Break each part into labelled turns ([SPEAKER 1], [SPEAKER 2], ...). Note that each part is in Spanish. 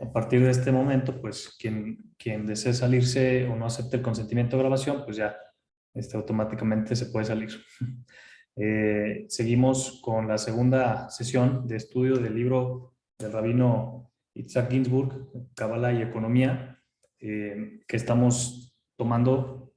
[SPEAKER 1] A partir de este momento, pues quien desee salirse o no acepte el consentimiento de grabación, pues ya automáticamente se puede salir. Seguimos con la segunda sesión de estudio del libro del rabino Isaac Ginsburg, Cábala y Economía, que estamos tomando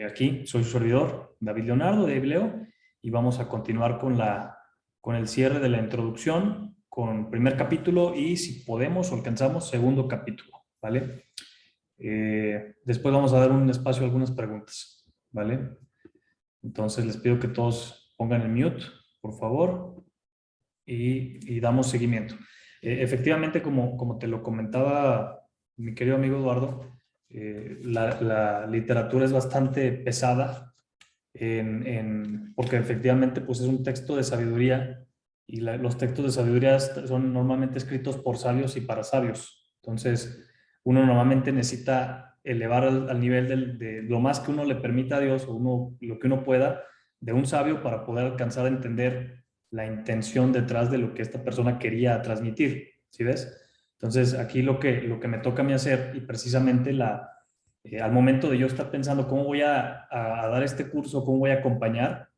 [SPEAKER 1] aquí. Soy su servidor, David Leonardo de Ibleo, y vamos a continuar con el cierre de la introducción, con primer capítulo y, si podemos o alcanzamos, segundo capítulo, ¿vale? Después vamos a dar un espacio a algunas preguntas, ¿vale? Entonces les pido que todos pongan el mute, por favor, y damos seguimiento. Efectivamente, como te lo comentaba mi querido amigo Eduardo, la literatura es bastante pesada porque efectivamente pues es un texto de sabiduría y los textos de sabiduría son normalmente escritos por sabios y para sabios. Entonces, uno normalmente necesita elevar al nivel de lo más que uno le permita a Dios o lo que uno pueda de un sabio para poder alcanzar a entender la intención detrás de lo que esta persona quería transmitir. ¿Sí ves? Entonces, aquí lo que me toca a mí hacer, y precisamente al momento de yo estar pensando cómo voy a dar este curso, cómo voy a acompañar,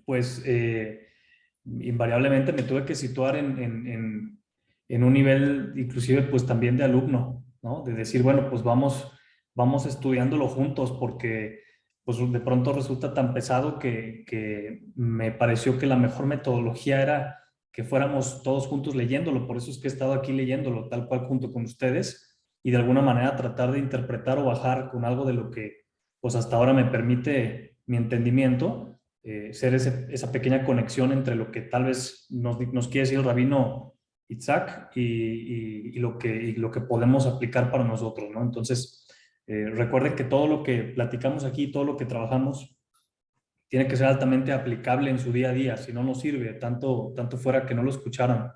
[SPEAKER 1] pues invariablemente me tuve que situar en un nivel inclusive pues también de alumno, ¿no? De decir, bueno, pues vamos estudiándolo juntos porque pues de pronto resulta tan pesado que me pareció que la mejor metodología era que fuéramos todos juntos leyéndolo. Por eso es que he estado aquí leyéndolo tal cual junto con ustedes y de alguna manera tratar de interpretar o bajar con algo de lo que pues hasta ahora me permite mi entendimiento, ser esa pequeña conexión entre lo que tal vez nos quiere decir el rabino Isaac y lo que podemos aplicar para nosotros, ¿no? Entonces, recuerden que todo lo que platicamos aquí, todo lo que trabajamos, tiene que ser altamente aplicable en su día a día, si no nos sirve, tanto fuera que no lo escucharan.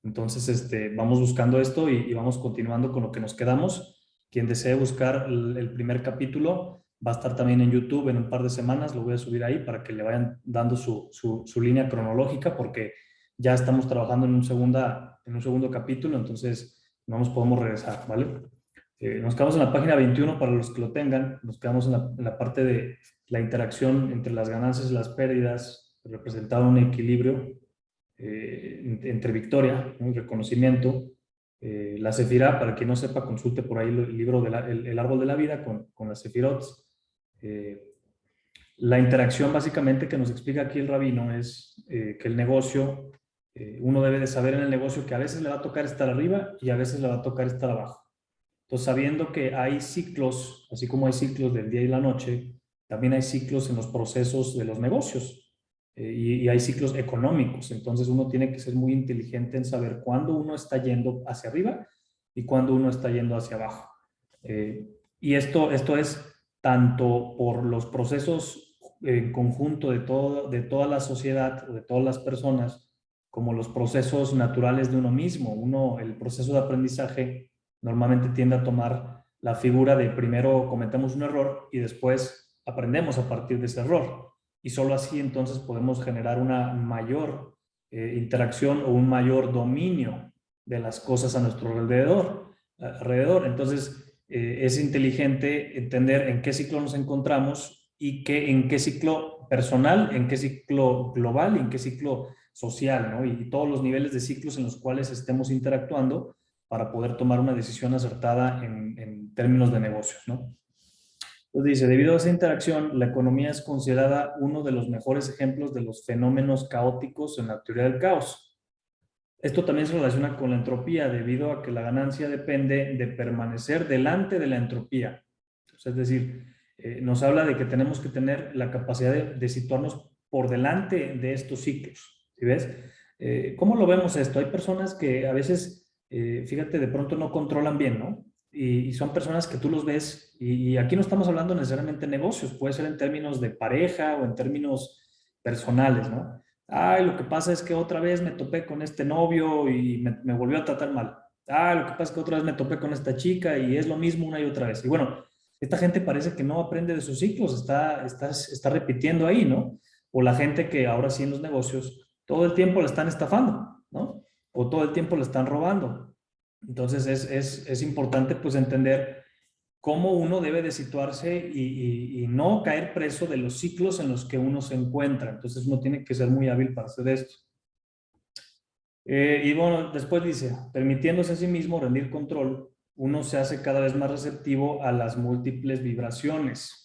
[SPEAKER 1] Entonces, vamos buscando esto y vamos continuando con lo que nos quedamos. Quien desee buscar el primer capítulo va a estar también en YouTube en un par de semanas. Lo voy a subir ahí para que le vayan dando su línea cronológica, porque ya estamos trabajando en un segundo capítulo, entonces no nos podemos regresar, ¿vale? Nos quedamos en la página 21 para los que lo tengan. Nos quedamos en la parte de la interacción entre las ganancias y las pérdidas, representado un equilibrio entre victoria, ¿no? Y reconocimiento. La Sefirá, para quien no sepa, consulte por ahí el libro el árbol de la vida con las Sefirot. Eh, la interacción básicamente que nos explica aquí el rabino es que el negocio, uno debe de saber en el negocio que a veces le va a tocar estar arriba y a veces le va a tocar estar abajo. Entonces, sabiendo que hay ciclos, así como hay ciclos del día y la noche, también hay ciclos en los procesos de los negocios, y hay ciclos económicos. Entonces, uno tiene que ser muy inteligente en saber cuándo uno está yendo hacia arriba y cuándo uno está yendo hacia abajo. Y esto es tanto por los procesos en conjunto de toda la sociedad, de todas las personas, como los procesos naturales de uno mismo. El proceso de aprendizaje normalmente tiende a tomar la figura de primero cometemos un error y después aprendemos a partir de ese error. Y solo así entonces podemos generar una mayor interacción o un mayor dominio de las cosas a nuestro alrededor. Entonces, es inteligente entender en qué ciclo nos encontramos y en qué ciclo personal, en qué ciclo global y en qué ciclo social, ¿no? Y todos los niveles de ciclos en los cuales estemos interactuando para poder tomar una decisión acertada en términos de negocios, ¿no? Entonces dice, debido a esa interacción, la economía es considerada uno de los mejores ejemplos de los fenómenos caóticos en la teoría del caos. Esto también se relaciona con la entropía, debido a que la ganancia depende de permanecer delante de la entropía. Entonces, es decir, nos habla de que tenemos que tener la capacidad de situarnos por delante de estos ciclos. ¿Sí ves? ¿Cómo lo vemos esto? Hay personas que a veces, fíjate, de pronto no controlan bien, ¿no? Y son personas que tú los ves, y aquí no estamos hablando necesariamente de negocios, puede ser en términos de pareja o en términos personales, ¿no? Ay, lo que pasa es que otra vez me topé con este novio y me volvió a tratar mal. Ah, lo que pasa es que otra vez me topé con esta chica y es lo mismo una y otra vez. Y bueno, esta gente parece que no aprende de sus ciclos, está repitiendo ahí, ¿no? O la gente que ahora sí en los negocios todo el tiempo la están estafando, ¿no? O todo el tiempo la están robando. Entonces es importante pues entender cómo uno debe de situarse y no caer preso de los ciclos en los que uno se encuentra. Entonces uno tiene que ser muy hábil para hacer esto. Y bueno, después dice, permitiéndose a sí mismo rendir control, uno se hace cada vez más receptivo a las múltiples vibraciones.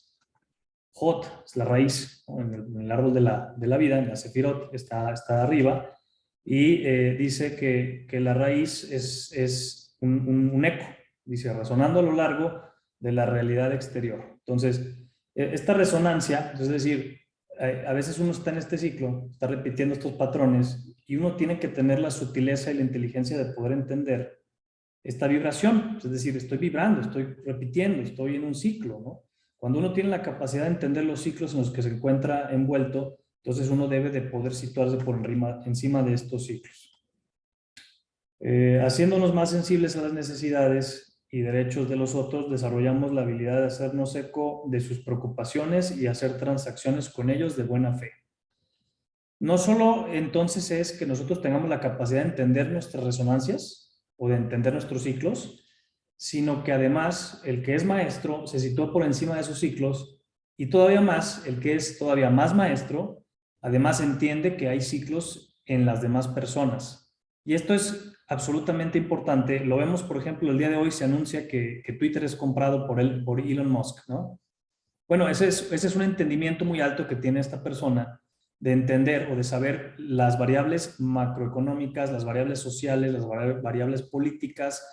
[SPEAKER 1] Hot es la raíz, ¿no? En el árbol de la vida, en la Sefirot, está arriba, y dice que la raíz es un eco, dice, resonando a lo largo de la realidad exterior. Entonces, esta resonancia, es decir, a veces uno está en este ciclo, está repitiendo estos patrones, y uno tiene que tener la sutileza y la inteligencia de poder entender esta vibración, es decir, estoy vibrando, estoy repitiendo, estoy en un ciclo, ¿no? Cuando uno tiene la capacidad de entender los ciclos en los que se encuentra envuelto, entonces uno debe de poder situarse por encima de estos ciclos. Haciéndonos más sensibles a las necesidades y derechos de los otros, desarrollamos la habilidad de hacernos eco de sus preocupaciones y hacer transacciones con ellos de buena fe. No solo entonces es que nosotros tengamos la capacidad de entender nuestras resonancias o de entender nuestros ciclos, sino que además el que es maestro se sitúa por encima de esos ciclos y todavía más, el que es todavía más maestro, además entiende que hay ciclos en las demás personas. Y esto es absolutamente importante. Lo vemos, por ejemplo, el día de hoy se anuncia que Twitter es comprado por Elon Musk, ¿no? Bueno, ese es un entendimiento muy alto que tiene esta persona de entender o de saber las variables macroeconómicas, las variables sociales, las variables políticas,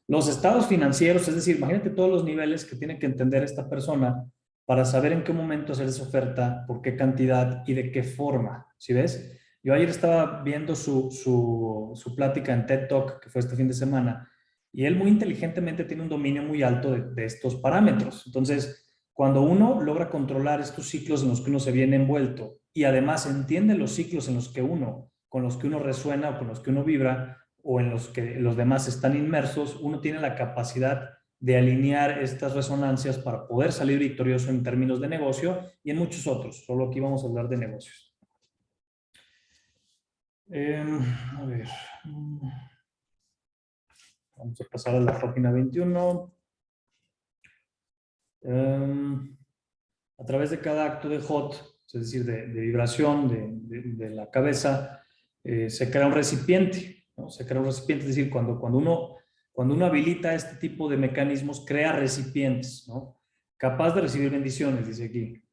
[SPEAKER 1] los estados financieros, es decir, imagínate todos los niveles que tiene que entender esta persona para saber en qué momento hacer esa oferta, por qué cantidad y de qué forma, ¿sí ves? Yo ayer estaba viendo su plática en TED Talk, que fue este fin de semana, y él muy inteligentemente tiene un dominio muy alto de estos parámetros. Entonces, cuando uno logra controlar estos ciclos en los que uno se viene envuelto y además entiende los ciclos en los que uno, con los que uno resuena o con los que uno vibra o en los que los demás están inmersos, uno tiene la capacidad de alinear estas resonancias para poder salir victorioso en términos de negocio y en muchos otros. Solo aquí vamos a hablar de negocios. A ver. Vamos a pasar a la página 21. A través de cada acto de HOT, es decir, de vibración de la cabeza, se crea un recipiente, ¿no? Se crea un recipiente, es decir, cuando uno habilita este tipo de mecanismos, crea recipientes, ¿no? Capaz de recibir bendiciones, dice aquí.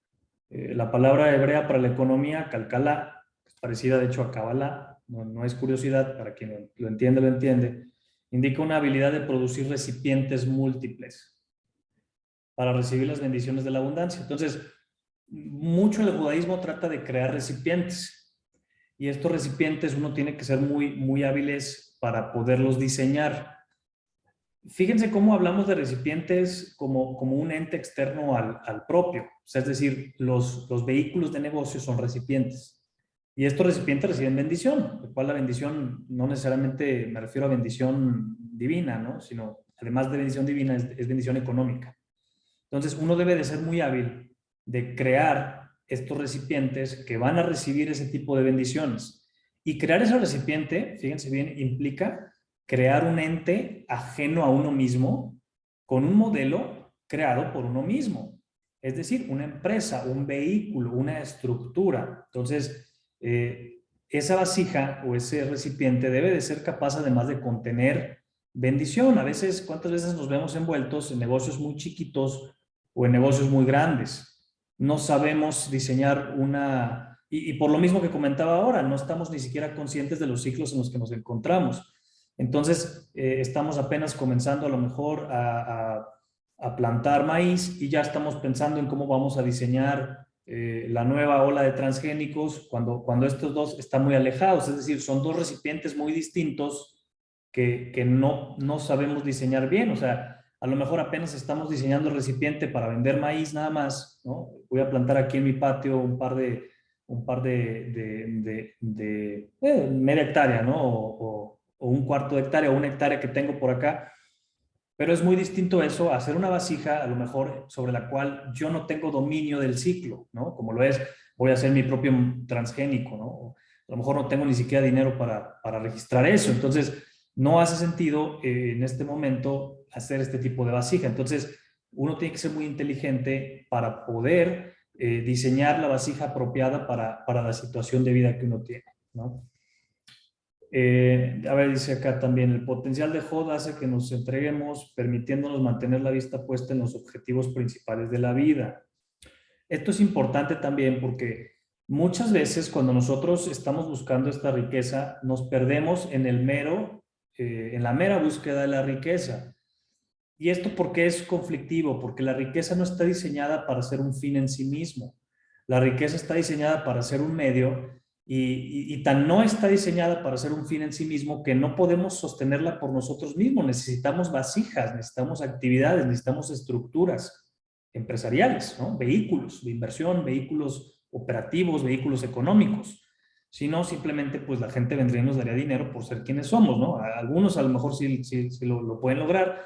[SPEAKER 1] La palabra hebrea para la economía, calcala, es parecida de hecho a Kabbalah, no es curiosidad, para quien lo entiende, indica una habilidad de producir recipientes múltiples para recibir las bendiciones de la abundancia. Entonces, mucho el judaísmo trata de crear recipientes y estos recipientes uno tiene que ser muy hábiles para poderlos diseñar. Fíjense cómo hablamos de recipientes como un ente externo al propio. O sea, es decir, los vehículos de negocio son recipientes. Y estos recipientes reciben bendición, lo cual la bendición no necesariamente me refiero a bendición divina, ¿no? Sino, además de bendición divina, es bendición económica. Entonces, uno debe de ser muy hábil de crear estos recipientes que van a recibir ese tipo de bendiciones. Y crear ese recipiente, fíjense bien, implica crear un ente ajeno a uno mismo con un modelo creado por uno mismo. Es decir, una empresa, un vehículo, una estructura. Entonces, esa vasija o ese recipiente debe de ser capaz además de contener bendición. A veces, ¿cuántas veces nos vemos envueltos en negocios muy chiquitos o en negocios muy grandes? No sabemos diseñar y por lo mismo que comentaba ahora, no estamos ni siquiera conscientes de los ciclos en los que nos encontramos. Entonces, estamos apenas comenzando a lo mejor a plantar maíz y ya estamos pensando en cómo vamos a diseñar la nueva ola de transgénicos cuando estos dos están muy alejados. Es decir, son dos recipientes muy distintos que no sabemos diseñar bien. O sea, a lo mejor apenas estamos diseñando el recipiente para vender maíz nada más, ¿no? Voy a plantar aquí en mi patio un par de media hectárea, ¿no? O un cuarto de hectárea o una hectárea que tengo por acá. Pero es muy distinto eso a hacer una vasija, a lo mejor, sobre la cual yo no tengo dominio del ciclo, ¿no? Como lo es, voy a hacer mi propio transgénico, ¿no? A lo mejor no tengo ni siquiera dinero para registrar eso. Entonces, no hace sentido en este momento hacer este tipo de vasija. Entonces, uno tiene que ser muy inteligente para poder diseñar la vasija apropiada para la situación de vida que uno tiene, ¿no? A ver, dice acá también, el potencial de HOD hace que nos entreguemos, permitiéndonos mantener la vista puesta en los objetivos principales de la vida. Esto es importante también porque muchas veces cuando nosotros estamos buscando esta riqueza, nos perdemos en en la mera búsqueda de la riqueza. ¿Y esto por qué es conflictivo? Porque la riqueza no está diseñada para ser un fin en sí mismo. La riqueza está diseñada para ser un medio y tan no está diseñada para ser un fin en sí mismo que no podemos sostenerla por nosotros mismos. Necesitamos vasijas, necesitamos actividades, necesitamos estructuras empresariales, ¿no? Vehículos de inversión, vehículos operativos, vehículos económicos. Si no, simplemente pues la gente vendría y nos daría dinero por ser quienes somos, ¿no? Algunos a lo mejor sí lo pueden lograr,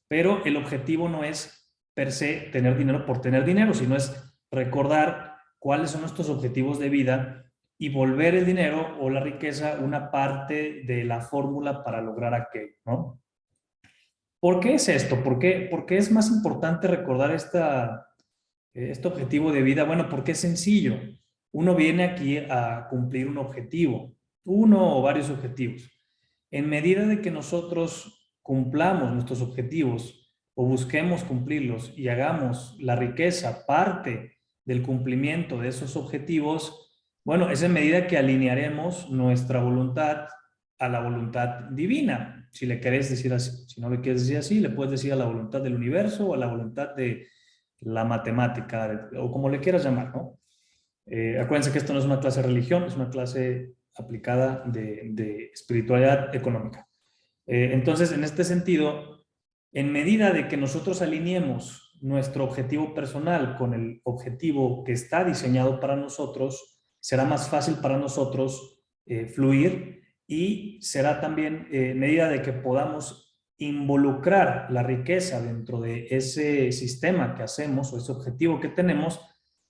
[SPEAKER 1] pero el objetivo no es per se tener dinero por tener dinero, sino es recordar cuáles son nuestros objetivos de vida y volver el dinero o la riqueza una parte de la fórmula para lograr aquello, ¿no? ¿Por qué es esto? ¿Por qué es más importante recordar este objetivo de vida? Bueno, porque es sencillo. Uno viene aquí a cumplir un objetivo, uno o varios objetivos. En medida de que nosotros cumplamos nuestros objetivos o busquemos cumplirlos y hagamos la riqueza parte del cumplimiento de esos objetivos, bueno, es en medida que alinearemos nuestra voluntad a la voluntad divina, si le querés decir así. Si no le quieres decir así, le puedes decir a la voluntad del universo o a la voluntad de la matemática, o como le quieras llamar, ¿no? Acuérdense que esto no es una clase de religión, es una clase aplicada de espiritualidad económica. Entonces, en este sentido, en medida de que nosotros alineemos nuestro objetivo personal con el objetivo que está diseñado para nosotros, será más fácil para nosotros fluir y será también, en medida de que podamos involucrar la riqueza dentro de ese sistema que hacemos o ese objetivo que tenemos,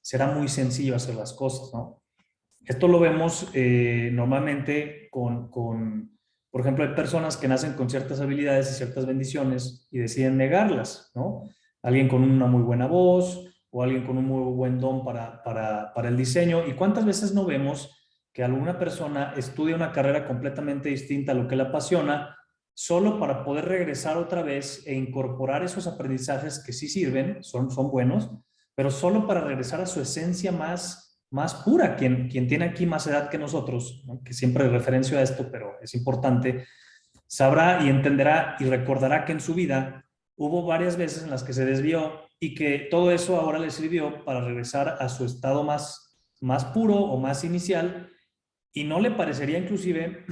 [SPEAKER 1] será muy sencillo hacer las cosas, ¿no? Esto lo vemos normalmente por ejemplo, hay personas que nacen con ciertas habilidades y ciertas bendiciones y deciden negarlas, ¿no? Alguien con una muy buena voz o alguien con un muy buen don para el diseño. ¿Y cuántas veces no vemos que alguna persona estudia una carrera completamente distinta a lo que le apasiona solo para poder regresar otra vez e incorporar esos aprendizajes que sí sirven, son buenos, pero solo para regresar a su esencia más pura? Quien tiene aquí más edad que nosotros, ¿no? Que siempre referencio a esto, pero es importante, sabrá y entenderá y recordará que en su vida hubo varias veces en las que se desvió y que todo eso ahora le sirvió para regresar a su estado más puro o más inicial, y no le parecería inclusive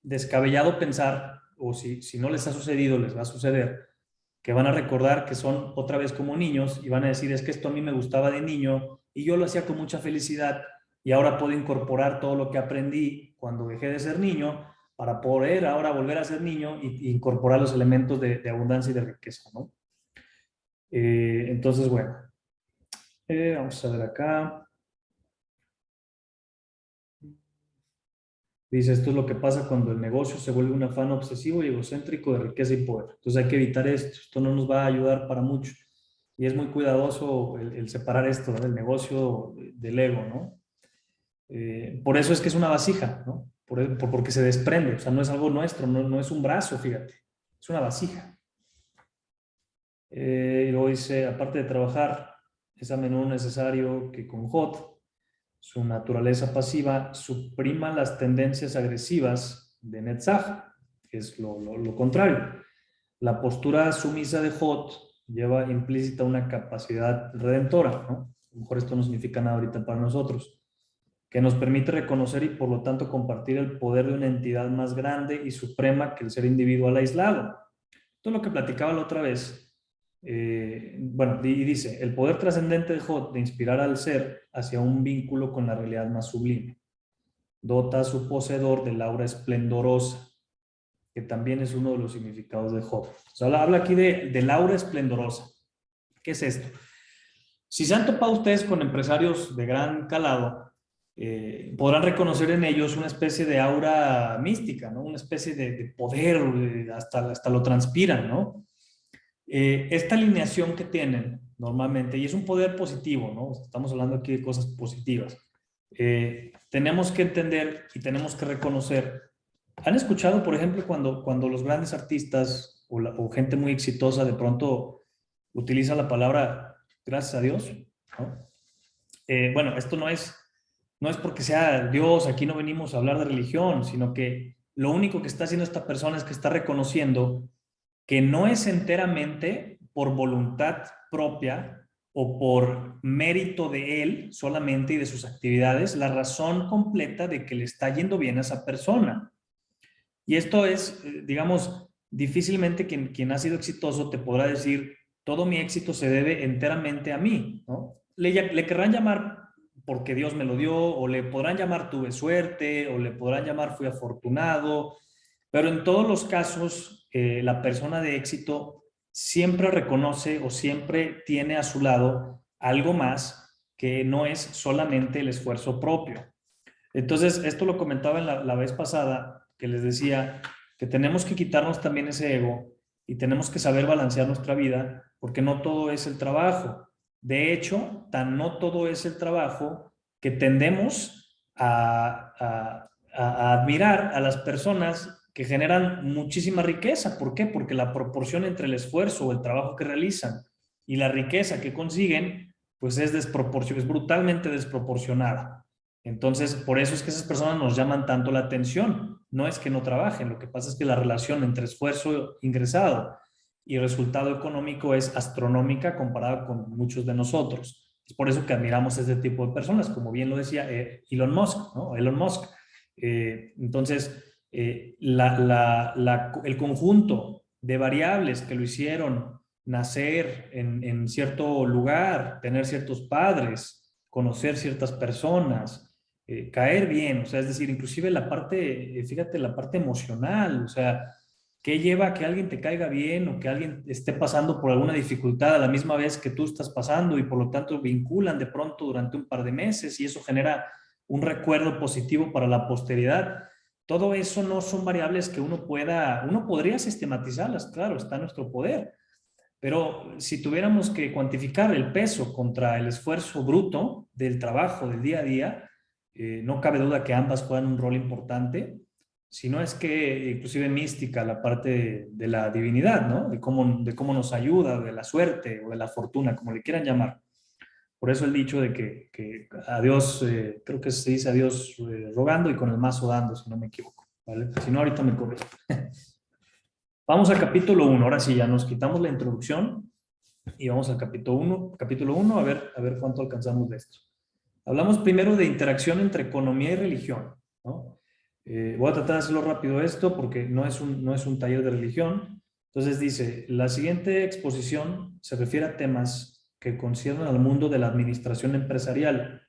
[SPEAKER 1] descabellado pensar, o si no les ha sucedido, les va a suceder, que van a recordar que son otra vez como niños y van a decir, es que esto a mí me gustaba de niño y yo lo hacía con mucha felicidad y ahora puedo incorporar todo lo que aprendí cuando dejé de ser niño para poder ahora volver a ser niño y incorporar los elementos de abundancia y de riqueza, ¿no? Entonces, bueno, vamos a ver acá. Dice, esto es lo que pasa cuando el negocio se vuelve un afán obsesivo y egocéntrico de riqueza y poder. Entonces hay que evitar esto. Esto no nos va a ayudar para mucho. Y es muy cuidadoso el separar esto, ¿no? Del negocio del ego, ¿no? Por eso es que es una vasija, ¿no? Porque se desprende. O sea, no es algo nuestro, no es un brazo, fíjate. Es una vasija. Y luego dice, aparte de trabajar, es a menudo necesario que con Hot su naturaleza pasiva suprima las tendencias agresivas de Netzach, que es lo contrario. La postura sumisa de Hot lleva implícita una capacidad redentora, ¿no? A lo mejor esto no significa nada ahorita para nosotros, que nos permite reconocer y por lo tanto compartir el poder de una entidad más grande y suprema que el ser individual aislado. Esto es lo que platicaba la otra vez. Bueno, y dice, el poder trascendente de Hot de inspirar al ser hacia un vínculo con la realidad más sublime. Dota a su poseedor del aura esplendorosa, que también es uno de los significados de Hot. O sea, habla aquí del aura esplendorosa. ¿Qué es esto? Si se han topado ustedes con empresarios de gran calado, podrán reconocer en ellos una especie de aura mística, ¿no? Una especie de poder, hasta lo transpiran, ¿no? Esta alineación que tienen normalmente, y es un poder positivo, ¿no? Estamos hablando aquí de cosas positivas. Tenemos que entender y tenemos que reconocer. ¿Han escuchado, por ejemplo, cuando los grandes artistas o gente muy exitosa de pronto utiliza la palabra gracias a Dios? ¿No? Bueno, esto no es porque sea Dios, aquí no venimos a hablar de religión, sino que lo único que está haciendo esta persona es que está reconociendo que no es enteramente por voluntad propia o por mérito de él solamente y de sus actividades la razón completa de que le está yendo bien a esa persona. Y esto es, digamos, difícilmente quien ha sido exitoso te podrá decir, todo mi éxito se debe enteramente a mí, ¿no? Le querrán llamar porque Dios me lo dio, o le podrán llamar tuve suerte, o le podrán llamar fui afortunado, pero en todos los casos, la persona de éxito siempre reconoce o siempre tiene a su lado algo más que no es solamente el esfuerzo propio. Entonces, esto lo comentaba en la vez pasada, que les decía que tenemos que quitarnos también ese ego y tenemos que saber balancear nuestra vida, porque no todo es el trabajo. De hecho, tan no todo es el trabajo que tendemos a admirar a las personas que generan muchísima riqueza. ¿Por qué? Porque la proporción entre el esfuerzo o el trabajo que realizan y la riqueza que consiguen, pues es brutalmente desproporcionada. Entonces, por eso es que esas personas nos llaman tanto la atención. No es que no trabajen, lo que pasa es que la relación entre esfuerzo ingresado y resultado económico es astronómica comparada con muchos de nosotros. Es por eso que admiramos a este tipo de personas, como bien lo decía Elon Musk, ¿no? Elon Musk. Entonces, el conjunto de variables que lo hicieron nacer en cierto lugar, tener ciertos padres, conocer ciertas personas, caer bien, o sea, es decir, inclusive la parte, fíjate, la parte emocional, o sea, ¿qué lleva a que alguien te caiga bien o que alguien esté pasando por alguna dificultad a la misma vez que tú estás pasando y por lo tanto vinculan de pronto durante un par de meses y eso genera un recuerdo positivo para la posteridad? Todo eso no son variables que uno podría sistematizarlas, claro, está en nuestro poder, pero si tuviéramos que cuantificar el peso contra el esfuerzo bruto del trabajo del día a día, no cabe duda que ambas juegan un rol importante, si no es que inclusive mística la parte de la divinidad, ¿no? De cómo nos ayuda, de la suerte o de la fortuna, como le quieran llamar. Por eso el dicho de que a Dios, creo que se dice a Dios rogando y con el mazo dando, si no me equivoco, ¿vale? Si no, ahorita me corrijo. Vamos al capítulo 1, ahora sí, ya nos quitamos la introducción y vamos al capítulo 1 a ver cuánto alcanzamos de esto. Hablamos primero de interacción entre economía y religión, ¿no? Voy a tratar de hacerlo rápido esto porque no es un taller de religión. Entonces dice, la siguiente exposición se refiere a temas que conciernen al mundo de la administración empresarial,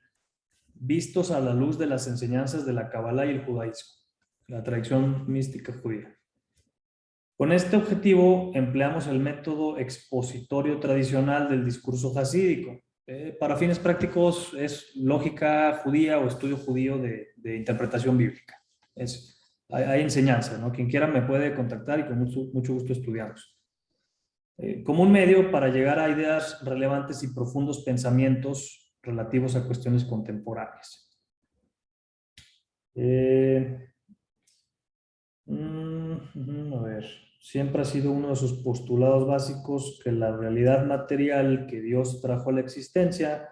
[SPEAKER 1] vistos a la luz de las enseñanzas de la Kabbalah y el judaísmo, la tradición mística judía. Con este objetivo empleamos el método expositorio tradicional del discurso hasídico. Para fines prácticos es lógica judía o estudio judío de interpretación bíblica. Hay enseñanza, ¿no? Quien quiera me puede contactar y con mucho gusto estudiamos. Como un medio para llegar a ideas relevantes y profundos pensamientos relativos a cuestiones contemporáneas. A ver, siempre ha sido uno de sus postulados básicos que la realidad material que Dios trajo a la existencia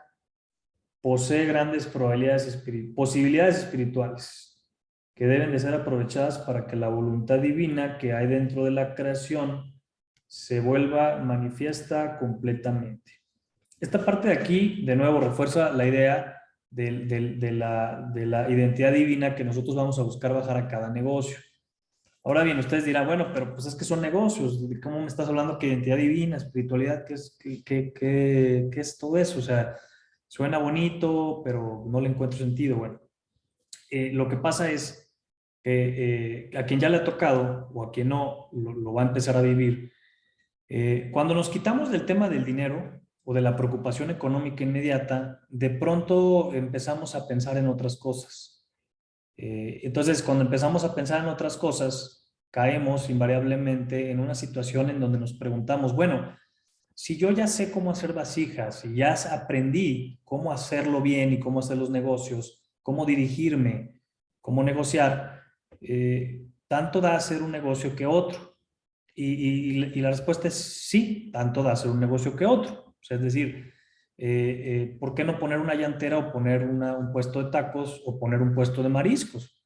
[SPEAKER 1] posee grandes posibilidades espirituales que deben de ser aprovechadas para que la voluntad divina que hay dentro de la creación se vuelva manifiesta completamente. Esta parte de aquí, de nuevo, refuerza la idea de la identidad divina que nosotros vamos a buscar bajar a cada negocio. Ahora bien, ustedes dirán, bueno, pero pues es que son negocios, ¿cómo me estás hablando que identidad divina, espiritualidad, qué es todo eso? O sea, suena bonito, pero no le encuentro sentido. Bueno, lo que pasa es que a quien ya le ha tocado o a quien no, lo va a empezar a vivir. Cuando nos quitamos del tema del dinero o de la preocupación económica inmediata, de pronto empezamos a pensar en otras cosas. Entonces, cuando empezamos a pensar en otras cosas, caemos invariablemente en una situación en donde nos preguntamos, bueno, si yo ya sé cómo hacer vasijas y ya aprendí cómo hacerlo bien y cómo hacer los negocios, cómo dirigirme, cómo negociar, tanto da hacer un negocio que otro. Y la respuesta es sí, tanto da hacer un negocio que otro. O sea, es decir, ¿por qué no poner una llantera o poner un puesto de tacos o poner un puesto de mariscos?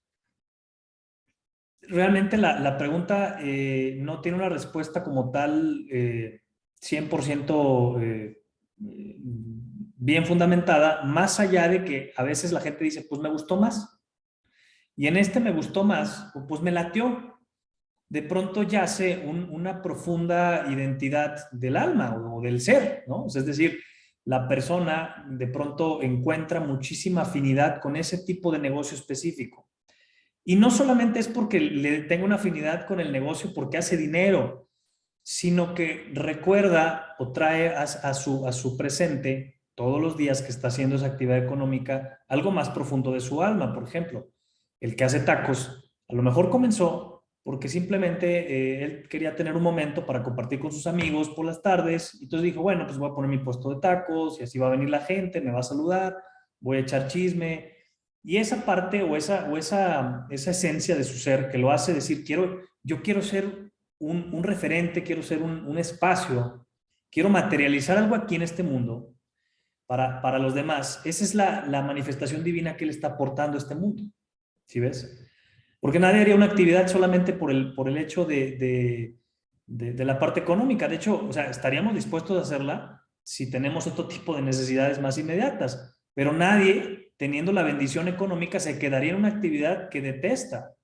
[SPEAKER 1] Realmente la pregunta no tiene una respuesta como tal 100% bien fundamentada, más allá de que a veces la gente dice, pues me gustó más. Y en este me gustó más, pues me latió. De pronto yace una profunda identidad del alma o del ser, ¿no? O sea, es decir, la persona de pronto encuentra muchísima afinidad con ese tipo de negocio específico. Y no solamente es porque le tenga una afinidad con el negocio porque hace dinero, sino que recuerda o trae a su presente todos los días que está haciendo esa actividad económica algo más profundo de su alma. Por ejemplo, el que hace tacos, a lo mejor comenzó porque simplemente él quería tener un momento para compartir con sus amigos por las tardes. Y entonces dijo, bueno, pues voy a poner mi puesto de tacos y así va a venir la gente, me va a saludar, voy a echar chisme. Y esa parte esa esencia de su ser que lo hace decir, yo quiero ser un referente, quiero ser un espacio, quiero materializar algo aquí en este mundo para los demás. Esa es la manifestación divina que él está aportando a este mundo. ¿Sí ves? Porque nadie haría una actividad solamente por el hecho de la parte económica. De hecho, o sea, estaríamos dispuestos a hacerla si tenemos otro tipo de necesidades más inmediatas. Pero nadie, teniendo la bendición económica, se quedaría en una actividad que detesta.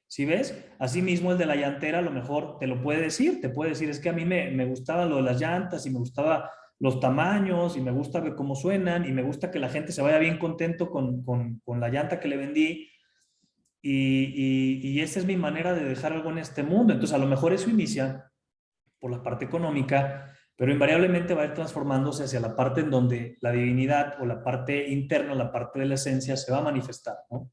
[SPEAKER 1] ¿Sí ves? Asimismo, el de la llantera a lo mejor te lo puede decir, te puede decir, es que a mí me gustaba lo de las llantas y me gustaba los tamaños y me gusta ver cómo suenan y me gusta que la gente se vaya bien contento con la llanta que le vendí y esa es mi manera de dejar algo en este mundo. Entonces, a lo mejor eso inicia por la parte económica, pero invariablemente va a ir transformándose hacia la parte en donde la divinidad o la parte interna, la parte de la esencia se va a manifestar, ¿no?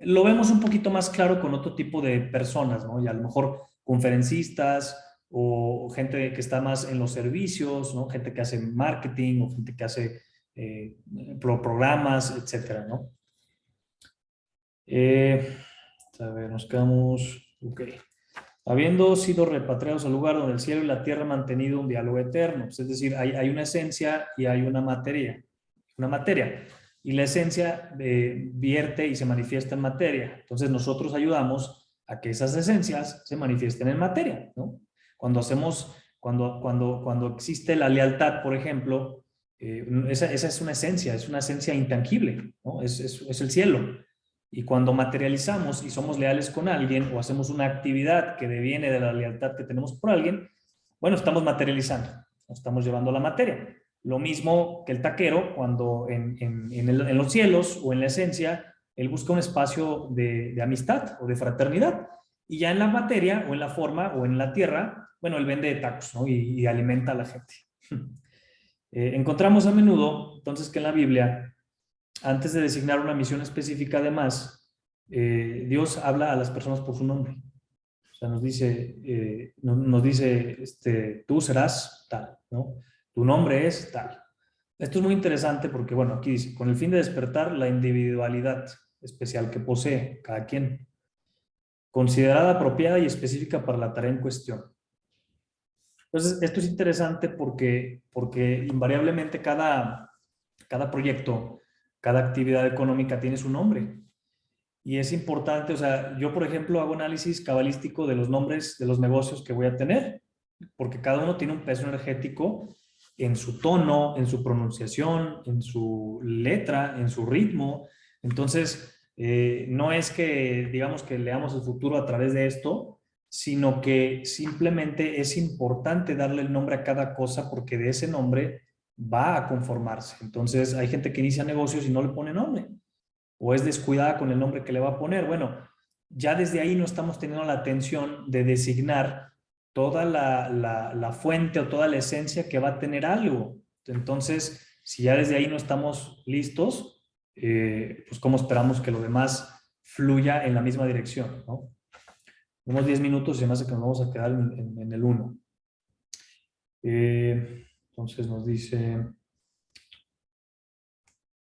[SPEAKER 1] Lo vemos un poquito más claro con otro tipo de personas, ¿no? Y a lo mejor conferencistas o gente que está más en los servicios, ¿no? Gente que hace marketing o gente que hace programas, etcétera, ¿no? A ver, nos quedamos. Ok. Habiendo sido repatriados al lugar donde el cielo y la tierra han mantenido un diálogo eterno. Pues es decir, hay una esencia y hay una materia. Una materia. Y la esencia vierte y se manifiesta en materia. Entonces nosotros ayudamos a que esas esencias se manifiesten en materia, ¿no? Cuando hacemos, cuando existe la lealtad, por ejemplo, esa es una esencia intangible, ¿no? Es el cielo. Y cuando materializamos y somos leales con alguien o hacemos una actividad que deviene de la lealtad que tenemos por alguien, bueno, estamos materializando, estamos llevando a la materia. Lo mismo que el taquero cuando en los cielos o en la esencia, él busca un espacio de amistad o de fraternidad. Y ya en la materia o en la forma o en la tierra, bueno, él vende tacos, ¿no? Y alimenta a la gente. Encontramos a menudo, entonces, que en la Biblia antes de designar una misión específica, además, Dios habla a las personas por su nombre. O sea, nos dice tú serás tal, ¿no? Tu nombre es tal. Esto es muy interesante porque, bueno, aquí dice, con el fin de despertar la individualidad especial que posee cada quien, considerada apropiada y específica para la tarea en cuestión. Entonces, esto es interesante porque invariablemente cada proyecto, cada actividad económica tiene su nombre. Y es importante, o sea, yo por ejemplo hago análisis cabalístico de los nombres de los negocios que voy a tener, porque cada uno tiene un peso energético en su tono, en su pronunciación, en su letra, en su ritmo. Entonces, no es que digamos que leamos el futuro a través de esto, sino que simplemente es importante darle el nombre a cada cosa porque de ese nombre va a conformarse. Entonces, hay gente que inicia negocios y no le pone nombre o es descuidada con el nombre que le va a poner. Bueno, ya desde ahí no estamos teniendo la atención de designar toda la fuente o toda la esencia que va a tener algo. Entonces, si ya desde ahí no estamos listos, pues cómo esperamos que lo demás fluya en la misma dirección, ¿no? Unos 10 minutos y me hace que nos vamos a quedar en el 1. Entonces nos dice,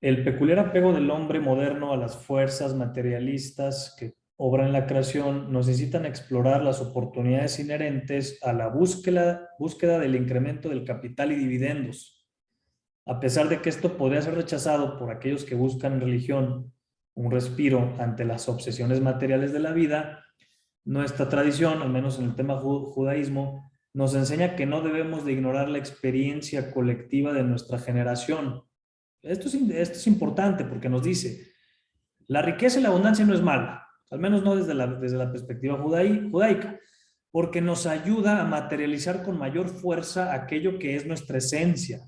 [SPEAKER 1] el peculiar apego del hombre moderno a las fuerzas materialistas que obran en la creación nos incitan a explorar las oportunidades inherentes a la búsqueda del incremento del capital y dividendos. A pesar de que esto podría ser rechazado por aquellos que buscan en religión un respiro ante las obsesiones materiales de la vida, nuestra tradición, al menos en el tema judaísmo, nos enseña que no debemos de ignorar la experiencia colectiva de nuestra generación. Esto es importante porque nos dice, la riqueza y la abundancia no es mala, al menos no desde la perspectiva judaica, porque nos ayuda a materializar con mayor fuerza aquello que es nuestra esencia.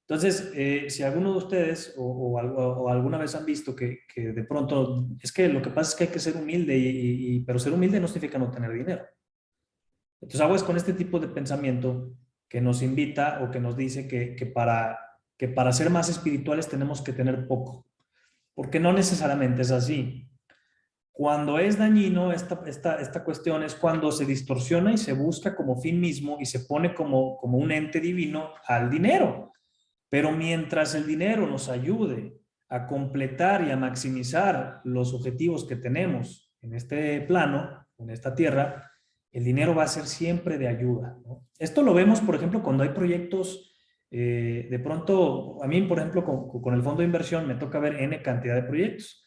[SPEAKER 1] Entonces, si alguno de ustedes o alguna vez han visto que de pronto, es que lo que pasa es que hay que ser humilde, pero ser humilde no significa no tener dinero. Entonces, hago es con este tipo de pensamiento que nos invita o que nos dice que para ser más espirituales tenemos que tener poco, porque no necesariamente es así. Cuando es dañino esta cuestión es cuando se distorsiona y se busca como fin mismo y se pone como un ente divino al dinero. Pero mientras el dinero nos ayude a completar y a maximizar los objetivos que tenemos en este plano, en esta tierra, el dinero va a ser siempre de ayuda, ¿no? Esto lo vemos, por ejemplo, cuando hay proyectos, de pronto, a mí, por ejemplo, con el fondo de inversión me toca ver N cantidad de proyectos.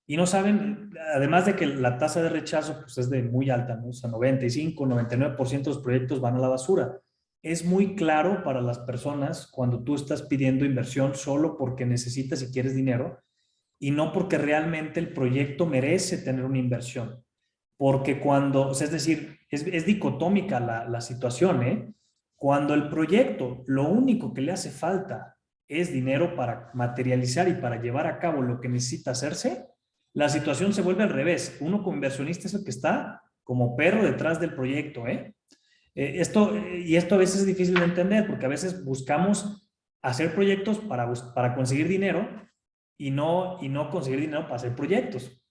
[SPEAKER 1] Y no saben, además de que la tasa de rechazo pues, es de muy alta, ¿no? O sea, 95, 99% de los proyectos van a la basura. Es muy claro para las personas cuando tú estás pidiendo inversión solo porque necesitas y quieres dinero y no porque realmente el proyecto merece tener una inversión. Porque cuando, o sea, es decir, es dicotómica la situación, ¿eh? Cuando el proyecto, lo único que le hace falta es dinero para materializar y para llevar a cabo lo que necesita hacerse, la situación se vuelve al revés. Uno como inversionista es el que está como perro detrás del proyecto, ¿eh? Y esto a veces es difícil de entender porque a veces buscamos hacer proyectos para conseguir dinero y no conseguir dinero para hacer proyectos.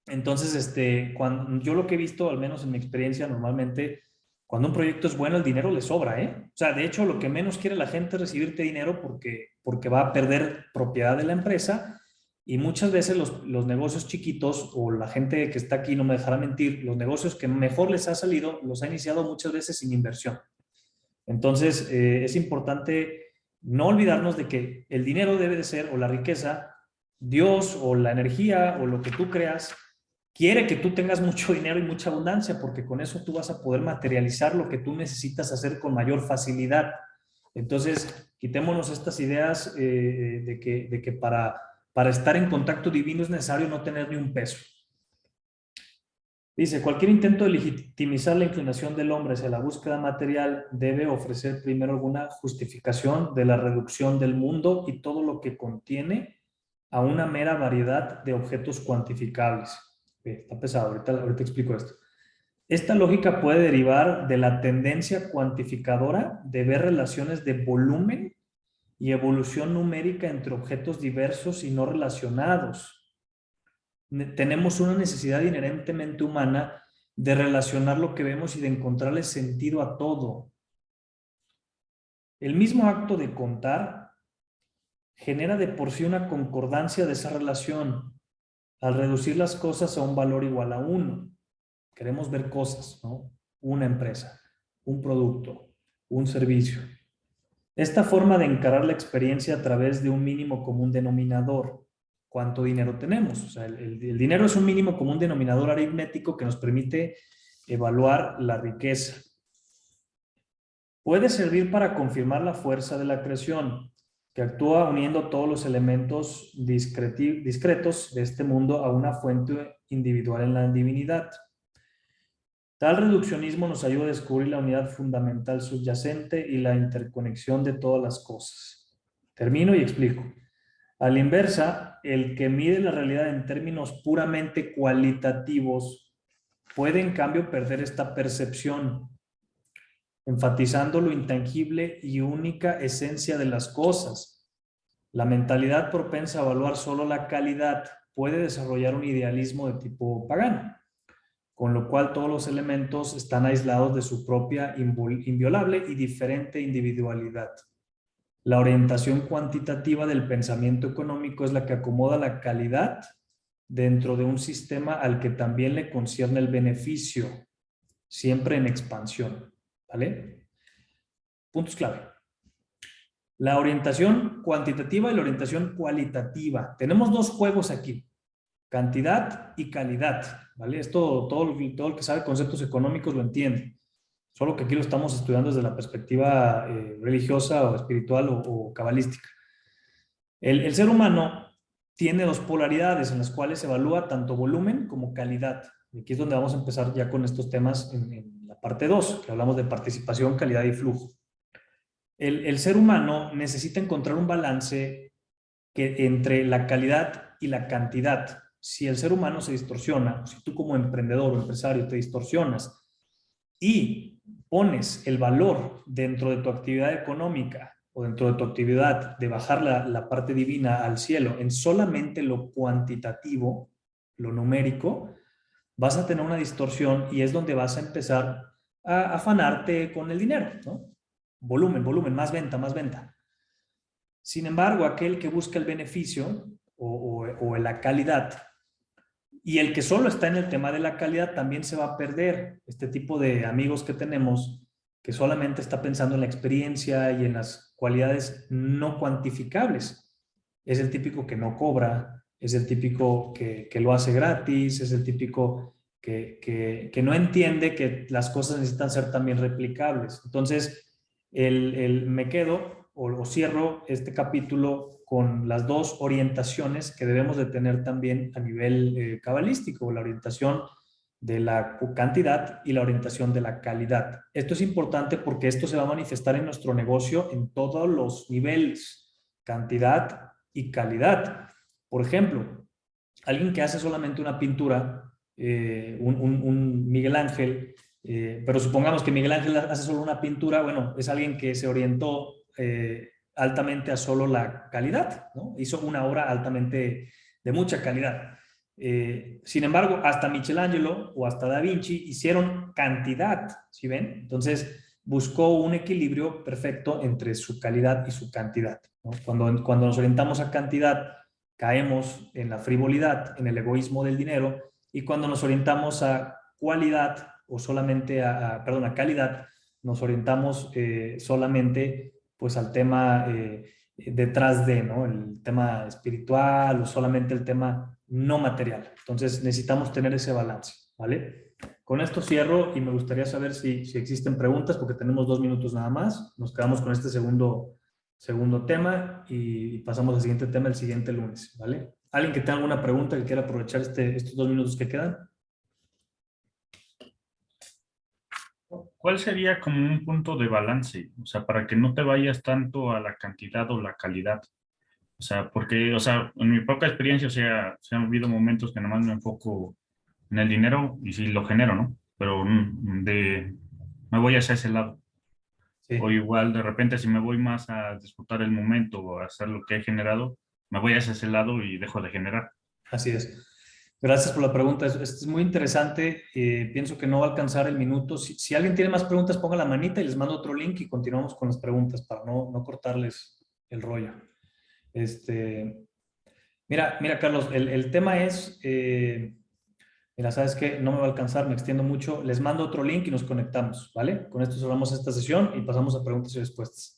[SPEAKER 1] Entonces, cuando, yo lo que he visto, al menos en mi experiencia, normalmente, cuando un proyecto es bueno, el dinero le sobra, ¿eh? O sea, de hecho, lo que menos quiere la gente es recibirte dinero porque va a perder propiedad de la empresa y muchas veces los negocios chiquitos o la gente que está aquí, no me dejará mentir, los negocios que mejor les ha salido, los ha iniciado muchas veces sin inversión. Entonces, es importante no olvidarnos de que el dinero debe de ser, o la riqueza, Dios o la energía o lo que tú creas, quiere que tú tengas mucho dinero y mucha abundancia, porque con eso tú vas a poder materializar lo que tú necesitas hacer con mayor facilidad. Entonces, quitémonos estas ideas de que para estar en contacto divino es necesario no tener ni un peso. Dice, cualquier intento de legitimizar la inclinación del hombre hacia la búsqueda material debe ofrecer primero alguna justificación de la reducción del mundo y todo lo que contiene a una mera variedad de objetos cuantificables. Está pesado, ahorita explico esto. Esta lógica puede derivar de la tendencia cuantificadora de ver relaciones de volumen y evolución numérica entre objetos diversos y no relacionados. Tenemos una necesidad inherentemente humana de relacionar lo que vemos y de encontrarle sentido a todo. El mismo acto de contar genera de por sí una concordancia de esa relación al reducir las cosas a un valor igual a 1. Queremos ver cosas, ¿no? Una empresa, un producto, un servicio. Esta forma de encarar la experiencia a través de un mínimo común denominador. ¿Cuánto dinero tenemos? O sea, el dinero es un mínimo común denominador aritmético que nos permite evaluar la riqueza. Puede servir para confirmar la fuerza de la creación, que actúa uniendo todos los elementos discretos de este mundo a una fuente individual en la divinidad. Tal reduccionismo nos ayuda a descubrir la unidad fundamental subyacente y la interconexión de todas las cosas. Termino y explico. A la inversa, el que mide la realidad en términos puramente cualitativos puede en cambio perder esta percepción. enfatizando lo intangible y única esencia de las cosas. La mentalidad propensa a evaluar solo la calidad puede desarrollar un idealismo de tipo pagano, con lo cual todos los elementos están aislados de su propia inviolable y diferente individualidad. La orientación cuantitativa del pensamiento económico es la que acomoda la calidad dentro de un sistema al que también le concierne el beneficio, siempre en expansión, ¿vale? Puntos clave. La orientación cuantitativa y la orientación cualitativa. Tenemos dos juegos aquí, cantidad y calidad, ¿vale? Esto todo el que sabe conceptos económicos lo entiende. Solo que aquí lo estamos estudiando desde la perspectiva religiosa o espiritual o cabalística. El ser humano tiene dos polaridades en las cuales se evalúa tanto volumen como calidad. Y aquí es donde vamos a empezar ya con estos temas en la parte 2, que hablamos de participación, calidad y flujo. El ser humano necesita encontrar un balance entre la calidad y la cantidad. Si el ser humano se distorsiona, si tú como emprendedor o empresario te distorsionas y pones el valor dentro de tu actividad económica o dentro de tu actividad de bajar la parte divina al cielo en solamente lo cuantitativo, lo numérico, vas a tener una distorsión y es donde vas a empezar a afanarte con el dinero, ¿no? Volumen, volumen, más venta, más venta. Sin embargo, aquel que busca el beneficio o la calidad y el que solo está en el tema de la calidad también se va a perder. Este tipo de amigos que tenemos que solamente está pensando en la experiencia y en las cualidades no cuantificables. Es el típico que no cobra, es el típico que lo hace gratis, es el típico que no entiende que las cosas necesitan ser también replicables. Entonces, me quedo o cierro este capítulo con las dos orientaciones que debemos de tener también a nivel cabalístico, la orientación de la cantidad y la orientación de la calidad. Esto es importante porque esto se va a manifestar en nuestro negocio en todos los niveles, cantidad y calidad. Por ejemplo, alguien que hace solamente una pintura, un Miguel Ángel, pero supongamos que Miguel Ángel hace solo una pintura, bueno, es alguien que se orientó altamente a solo la calidad, ¿no? Hizo una obra altamente de mucha calidad. Sin embargo, hasta Michelangelo o hasta Da Vinci hicieron cantidad, ¿sí ven? Entonces, buscó un equilibrio perfecto entre su calidad y su cantidad, ¿no? Cuando nos orientamos a cantidad, caemos en la frivolidad, en el egoísmo del dinero, y cuando nos orientamos a cualidad o solamente a calidad, nos orientamos solamente pues al tema detrás de, ¿no? El tema espiritual o solamente el tema no material. Entonces necesitamos tener ese balance, ¿vale? Con esto cierro y me gustaría saber si existen preguntas porque tenemos 2 minutos nada más. Nos quedamos con este segundo tema y pasamos al siguiente tema el siguiente lunes, ¿vale? ¿Alguien que tenga alguna pregunta que quiera aprovechar estos 2 minutos que quedan?
[SPEAKER 2] ¿Cuál sería como un punto de balance? O sea, para que no te vayas tanto a la cantidad o la calidad. O sea, porque, o sea, en mi poca experiencia, o sea, se han habido momentos que nomás me enfoco en el dinero y sí lo genero, ¿no? Pero me voy hacia ese lado.
[SPEAKER 1] Sí,
[SPEAKER 2] O igual, de repente, si me voy más a disfrutar el momento o a hacer lo que he generado, me voy hacia ese lado y dejo de generar.
[SPEAKER 1] así es. Gracias por la pregunta. Es muy interesante. Pienso que no va a alcanzar el minuto. Si alguien tiene más preguntas, ponga la manita y les mando otro link y continuamos con las preguntas para no cortarles el rollo. Mira, Carlos, el tema es, mira, sabes que no me va a alcanzar, me extiendo mucho. Les mando otro link y nos conectamos, ¿vale? Con esto cerramos esta sesión y pasamos a preguntas y respuestas.